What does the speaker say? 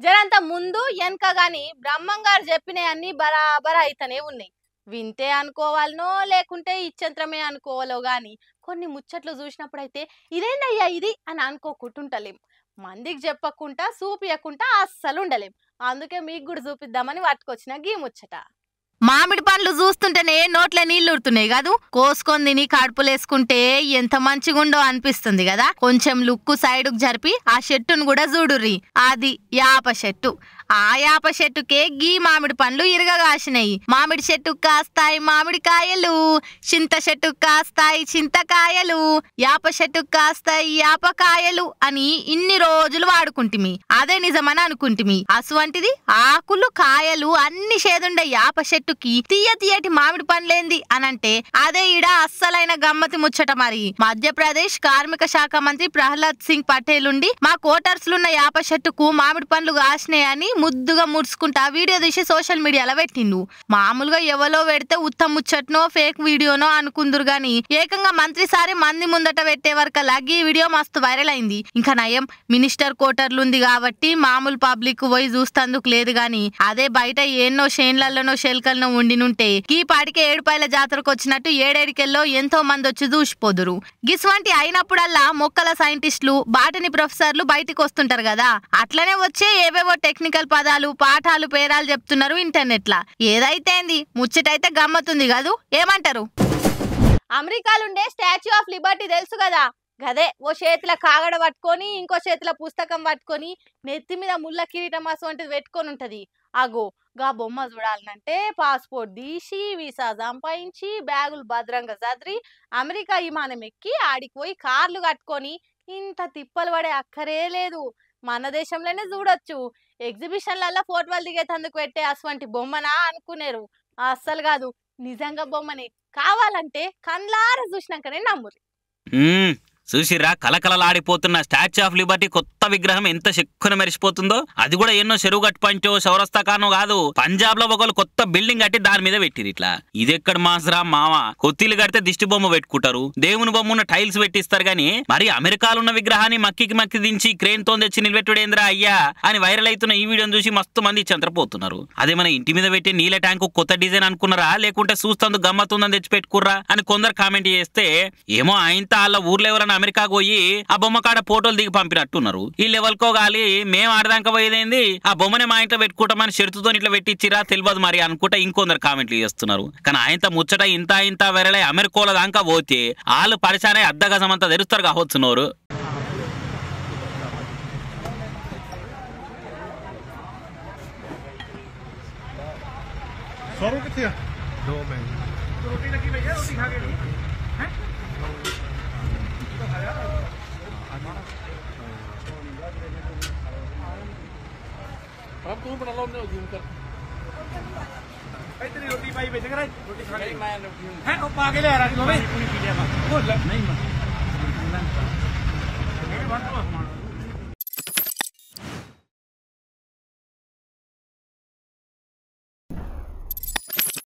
జరంత ముందు వెనక గాని బ్రహ్మంగారు చెప్పినవన్నీ బరాబర్ అయితేనే ఉన్నాయి. వింటే అనుకోవాలనో లేకుంటే ఇచ్చంత్రమే అనుకోవాలో గాని కొన్ని ముచ్చట్లు చూసినప్పుడైతే ఇదేందయ్యా ఇది అని అనుకోకుంటుంటలేం. మందికి చెప్పకుండా చూపియకుండా అస్సలు ఉండలేం. అందుకే మీకు కూడా చూపిద్దామని పట్టుకొచ్చిన గీ ముచ్చట. మామిడి పండ్లు చూస్తుంటేనే నోట్ల నీళ్లు ఉడుతున్నాయి కాదు. కోసుకొని తిని కడుపులేసుకుంటే ఎంత మంచిగుండో అనిపిస్తుంది కదా. కొంచెం లుక్కు సైడుకు జరిపి ఆ చెట్టును కూడా చూడుర్రి. అది యాప చెట్టు. ఆ యాప చెట్టుకే గీ మామిడి పండ్లు ఇరగగాసినాయి. మామిడి చెట్టుకు కాస్తాయి మామిడి కాయలు, చింత చెట్టుకు కాస్తాయి చింతకాయలు, యాప చెట్టుకు కాస్తాయి యాపకాయలు అని ఇన్ని రోజులు వాడుకుంటిమి. అదే నిజమని అనుకుంటిమి. అసువంటిది ఆకులు కాయలు అన్ని చేదుండే యాప చెట్టుకి తీయ తీయటి మామిడి పండ్లేంది అనంటే అదే ఈడ అస్సలైన గమ్మతి ముచ్చట. మరి మధ్యప్రదేశ్ కార్మిక శాఖ మంత్రి ప్రహ్లాద్ సింగ్ పటేల్ ఉండి మా కోటర్స్లున్న యాప చెట్టుకు మామిడి పండ్లు కాసినాయని ముద్దుగా ముడుచుకుంటా వీడియో తీసి సోషల్ మీడియాలో పెట్టిండు. మామూలుగా ఎవలో పెడితే ఉత్తమ ముచ్చట్నో ఫేక్ వీడియోనో అనుకుందురు గాని ఏకంగా మంత్రి సారి మంది ముందట పెట్టే వరకలా ఈ వీడియో మస్తు వైరల్ అయింది. ఇంకా నయం మినిస్టర్ కోటర్లు ఉంది కాబట్టి మామూలు పబ్లిక్ పోయి చూస్తందుకు లేదు గాని అదే బయట ఎన్నో షేన్లలోనో షెల్కల్లో ఉండినుంటే ఈ పాటికి ఏడుపాయల జాతరకు వచ్చినట్టు ఏడేడికెల్లో ఎంతో మంది వచ్చి చూసిపోదురు. గిస్వంటి అయినప్పుడల్లా మొక్కల సైంటిస్టులు బాటనీ ప్రొఫెసర్లు బయటికి వస్తుంటారు కదా. అట్లనే వచ్చే ఏవేవో టెక్నికల్ పదాలు పాఠాలు పేరాలు చెప్తున్నారు ఇంటర్నెట్ లా. ఏదైతే ముచ్చటైతే గమ్మతుంది కాదు. ఏమంటారు? అమెరికాలుండే స్టాచ్యూ ఆఫ్ లిబర్టీ తెలుసు కదా. గదే ఓ చేతిలో కాగడ పట్టుకొని ఇంకో చేతిలో పుస్తకం పట్టుకొని నెత్తి మీద ముళ్ళ కిరీటం అసొంటిది పెట్టుకొని ఉంటది. అగో గా బొమ్మ చూడాలనంటే పాస్పోర్ట్ తీసి వీసా సంపాదించి బ్యాగులు భద్రంగా సదిరి అమెరికా విమానం ఎక్కి ఆడికి పోయి కార్లు కట్టుకొని ఇంత తిప్పలు పడే అక్కరే లేదు. మన దేశంలోనే చూడొచ్చు. ఎగ్జిబిషన్లలో ఫోటోలు దిగేటందుకు పెట్టే అటువంటి బొమ్మనా అనుకునేరు. అస్సలు కాదు, నిజంగా బొమ్మని. కావాలంటే కండ్లారా చూసినాకనే నమ్మురి. చూసిరా కలకలలాడిపోతున్న స్టాచ్యూ ఆఫ్ లిబర్టీ కొత్త విగ్రహం ఎంత చెక్కున మెరిసిపోతుందో. అది కూడా ఎన్నో చెరువు గట్టుపంచో చౌరస్తాకానో కాదు, పంజాబ్ లో ఒకళ్ళు కొత్త బిల్డింగ్ కట్టి దాని మీద పెట్టిరు. ఇట్లా ఇదెక్కడ మాసరా మామ, కొత్తిలు కడితే దిష్టి బొమ్మ పెట్టుకుంటారు, దేవుని బొమ్మ ఉన్న టైల్స్ పెట్టిస్తారు గాని మరి అమెరికాలో ఉన్న విగ్రహాన్ని మక్కి దించి క్రేన్ తో తెచ్చి నిలబెట్టుడేంద్రా అయ్యా అని వైరల్ అవుతున్న ఈ వీడియోని చూసి మస్తు మంది చంద్రపోతున్నారు. అదే మన ఇంటి మీద పెట్టి నీళ్ళ ట్యాంకు కొత్త డిజైన్ అనుకున్నారా లేకుంటే చూస్తందుకు గమ్మతుందని తెచ్చి పెట్టుకుర్రా అని కొందరు కామెంట్ చేస్తే ఏమో ఆయనతో వాళ్ళ ఊర్లో ఎవరైనా అమెరికా పోయి ఆ బొమ్మ కాడ ఫోటోలు దిగి పంపినట్టున్నారు. ఈ లెవెల్కో గాలి మేము ఆడదాకా పోయేదేంది, ఆ బొమ్మనే మా ఇంట్లో పెట్టుకుంటామని షరతుతో ఇట్లా పెట్టిచ్చిరా తెలియదు మరి అనుకుంటా ఇంకొందరు కామెంట్లు చేస్తున్నారు. కానీ ఆయనతో ముచ్చట ఇంత వెరలే అమెరికాలో దాకా పోతే వాళ్ళు పరిశానే అద్దగజమంతా తెరుస్తారు కావచ్చున్నారు. अब तू बना लो हमने जूम कर भाई तेरी रोटी पाई बेच कर रोटी खा ले मैं है ओ पागल है यार भाई पूरी पी लिया बोल नहीं